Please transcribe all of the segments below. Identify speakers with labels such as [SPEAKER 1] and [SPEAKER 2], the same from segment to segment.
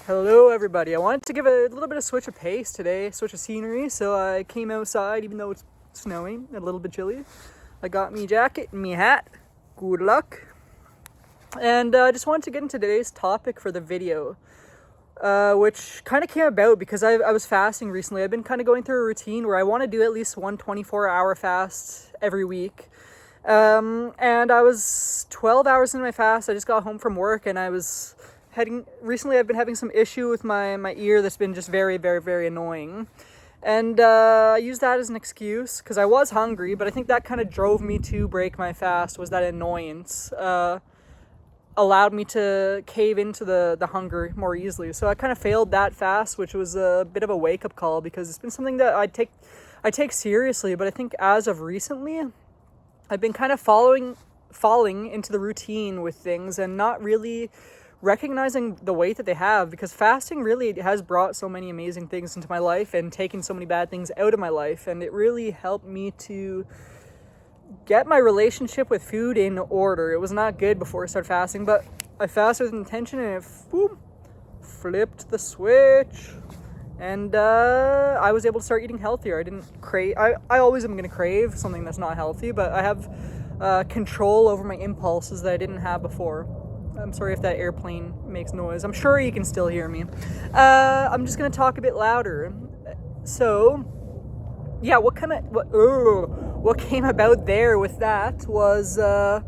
[SPEAKER 1] Hello everybody, I wanted to give a little bit of switch of pace today, switch of scenery, so I came outside even though it's snowing, a little bit chilly. I got me jacket and me hat, good luck. And I just wanted to get into today's topic for the video, which kind of came about because I was fasting recently. I've been kind of going through a routine where I want to do at least one 24-hour fast every week. And I was 12 hours into my fast. I just got home from work and recently I've been having some issue with my ear that's been just very, very, very annoying. And I used that as an excuse because I was hungry, but I think that kind of drove me to break my fast, was that annoyance. Allowed me to cave into the hunger more easily. So I kind of failed that fast, which was a bit of a wake-up call because it's been something that I take seriously, but I think as of recently, I've been kind of falling into the routine with things and not really recognizing the weight that they have, because fasting really has brought so many amazing things into my life and taken so many bad things out of my life, and it really helped me to get my relationship with food in order. It was not good before I started fasting, but I fasted with intention and it flipped the switch, and I was able to start eating healthier. I didn't crave. I always am going to crave something that's not healthy, but I have control over my impulses that I didn't have before. I'm sorry if that airplane makes noise. I'm sure you can still hear me. I'm just going to talk a bit louder. So, yeah, what came about there with that was I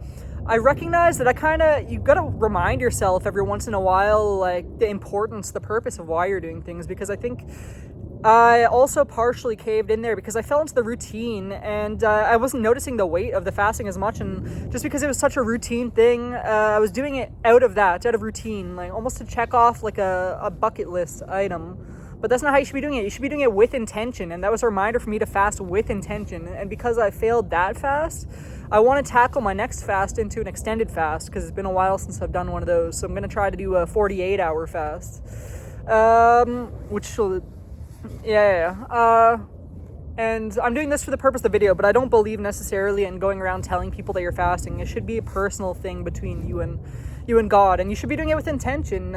[SPEAKER 1] recognized that you got to remind yourself every once in a while, like, the importance, the purpose of why you're doing things, because I think I also partially caved in there because I fell into the routine and I wasn't noticing the weight of the fasting as much, and just because it was such a routine thing, I was doing it out of routine, like almost to check off like a bucket list item. But that's not how you should be doing it. You should be doing it with intention, and that was a reminder for me to fast with intention. And because I failed that fast, I want to tackle my next fast into an extended fast because it's been a while since I've done one of those. So I'm going to try to do a 48-hour fast, which will... and I'm doing this for the purpose of the video, but I don't believe necessarily in going around telling people that you're fasting. It should be a personal thing between you and God, and you should be doing it with intention.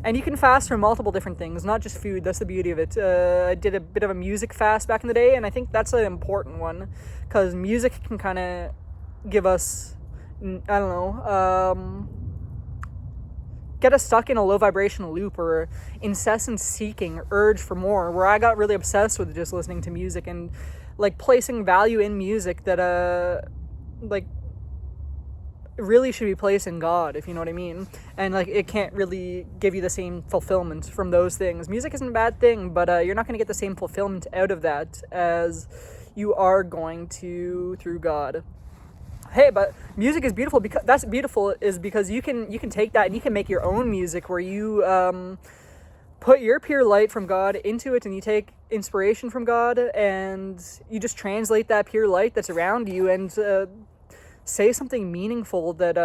[SPEAKER 1] And you can fast from multiple different things, not just food. That's the beauty of it. I did a bit of a music fast back in the day, and I think that's an important one because music can kind of give us, get us stuck in a low vibrational loop or incessant seeking, urge for more, where I got really obsessed with just listening to music and like placing value in music that really should be placed in God, if you know what I mean. And like it can't really give you the same fulfillment from those things. Music isn't a bad thing, but you're not going to get the same fulfillment out of that as you are going to through God. Hey, but music is beautiful because you can take that and you can make your own music where you put your pure light from God into it, and you take inspiration from God and you just translate that pure light that's around you and say something meaningful that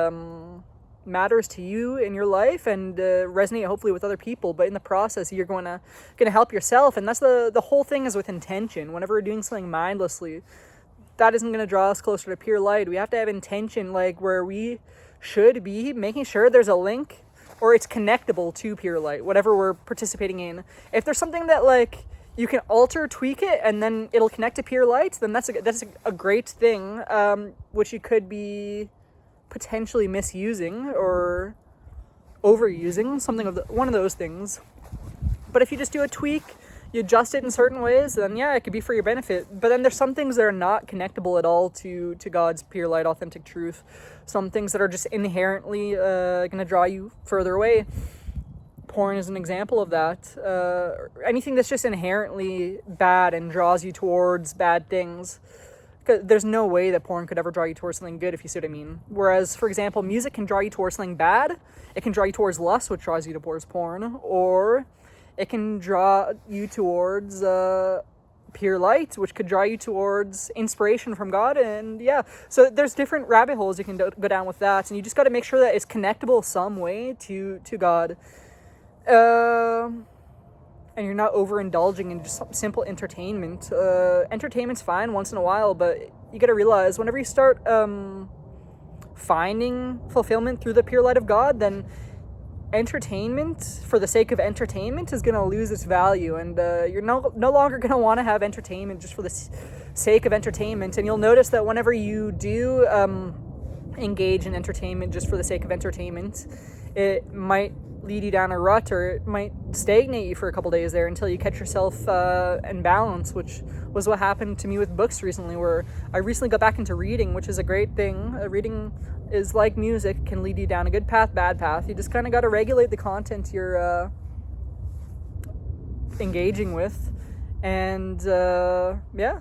[SPEAKER 1] matters to you in your life and resonate hopefully with other people. But in the process, you're gonna help yourself, and that's the whole thing is with intention. Whenever we're doing something mindlessly, that isn't going to draw us closer to pure light. We have to have intention, like where we should be making sure there's a link or it's connectable to pure light, whatever we're participating in. If there's something that like you can alter, tweak it, and then it'll connect to pure light, then that's a great thing, which you could be potentially misusing or overusing, one of those things. But if you just do a tweak, you adjust it in certain ways, then yeah, it could be for your benefit. But then there's some things that are not connectable at all to God's pure light, authentic truth. Some things that are just inherently going to draw you further away. Porn is an example of that. Anything that's just inherently bad and draws you towards bad things. There's no way that porn could ever draw you towards something good, if you see what I mean. Whereas, for example, music can draw you towards something bad. It can draw you towards lust, which draws you towards porn. Or it can draw you towards pure light, which could draw you towards inspiration from God. And yeah, so there's different rabbit holes you can go down with that. And you just got to make sure that it's connectable some way to God. And you're not overindulging in just simple entertainment. Entertainment's fine once in a while, but you got to realize whenever you start finding fulfillment through the pure light of God, then entertainment for the sake of entertainment is going to lose its value, and you're no longer going to want to have entertainment just for the sake of entertainment. And you'll notice that whenever you do engage in entertainment just for the sake of entertainment, it might lead you down a rut, or it might stagnate you for a couple days there until you catch yourself in balance, which was what happened to me with books recently, where I recently got back into reading, which is a great thing. Reading is like music, can lead you down a good path, bad path. You just kind of got to regulate the content you're engaging with, and yeah,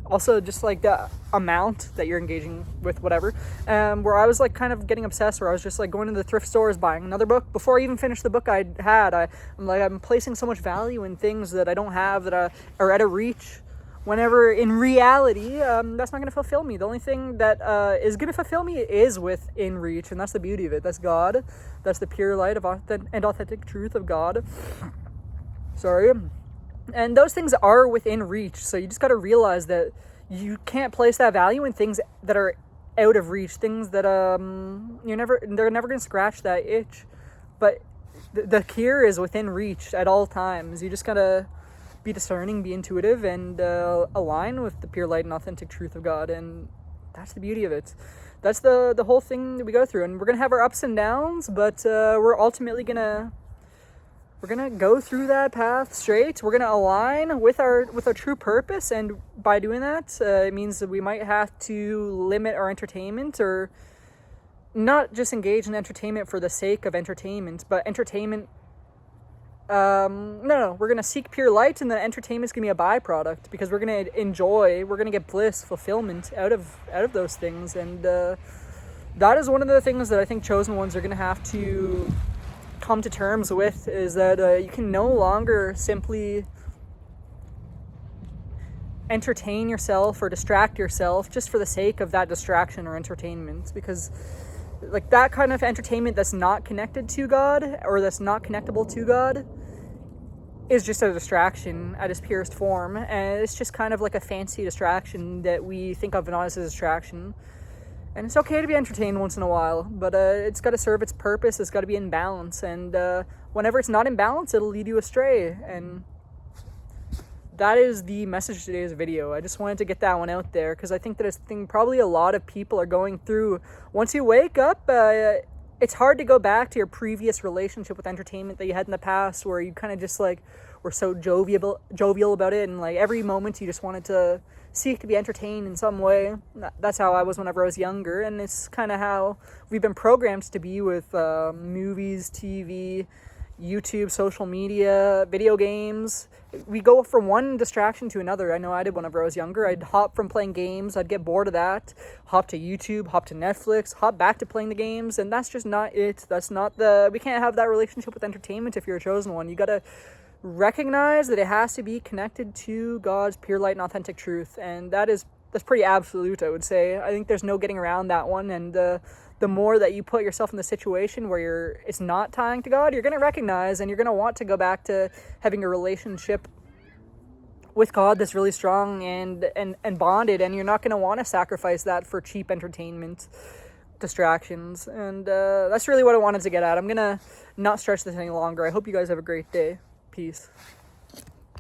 [SPEAKER 1] also just like the amount that you're engaging with, whatever. Where I was like kind of getting obsessed, where I was just like going to the thrift stores, buying another book before I even finished the book I'm placing so much value in things that I don't have, that are out of reach, whenever in reality that's not going to fulfill me. The only thing that is going to fulfill me is within reach, and that's the beauty of it. That's God. That's the pure light of authentic truth of God. Sorry. And those things are within reach, so you just got to realize that you can't place that value in things that are out of reach, things that they're never going to scratch that itch. But the cure is within reach at all times. You just got to be discerning, be intuitive, and align with the pure light and authentic truth of God. And that's the beauty of it. That's the whole thing that we go through. And we're going to have our ups and downs, but we're ultimately going to go through that path straight. We're going to align with our true purpose, and by doing that, it means that we might have to limit our entertainment, or not just engage in entertainment for the sake of entertainment, but entertainment. No, we're going to seek pure light, and the entertainment's going to be a byproduct, because we're going to enjoy, we're going to get bliss, fulfillment out of those things. And that is one of the things that I think chosen ones are going to have to come to terms with, is that you can no longer simply entertain yourself or distract yourself just for the sake of that distraction or entertainment, because like that kind of entertainment that's not connected to God, or that's not connectable to God, is just a distraction at its purest form. And it's just kind of like a fancy distraction that we think of not as a distraction. And it's okay to be entertained once in a while, but it's got to serve its purpose. It's got to be in balance. And whenever it's not in balance, it'll lead you astray. And that is the message of today's video. I just wanted to get that one out there, because I think that it's a thing probably a lot of people are going through. Once you wake up, it's hard to go back to your previous relationship with entertainment that you had in the past, where you kind of just like were so jovial about it, and like every moment you just wanted to seek to be entertained in some way. That's how I was whenever I was younger, and it's kind of how we've been programmed to be with movies, TV, YouTube, social media, video games. We go from one distraction to another. I know I did whenever I was younger. I'd hop from playing games, I'd get bored of that, hop to YouTube, hop to Netflix, hop back to playing the games, and that's just not it. We can't have that relationship with entertainment if you're a chosen one. You gotta recognize that it has to be connected to God's pure light and authentic truth, and that's pretty absolute, I would say. I think there's no getting around that one. And the more that you put yourself in the situation where it's not tying to God, you're going to recognize, and you're going to want to go back to having a relationship with God that's really strong and bonded, and you're not going to want to sacrifice that for cheap entertainment distractions. And that's really what I wanted to get at. I'm going to not stretch this any longer. I hope you guys have a great day. Peace.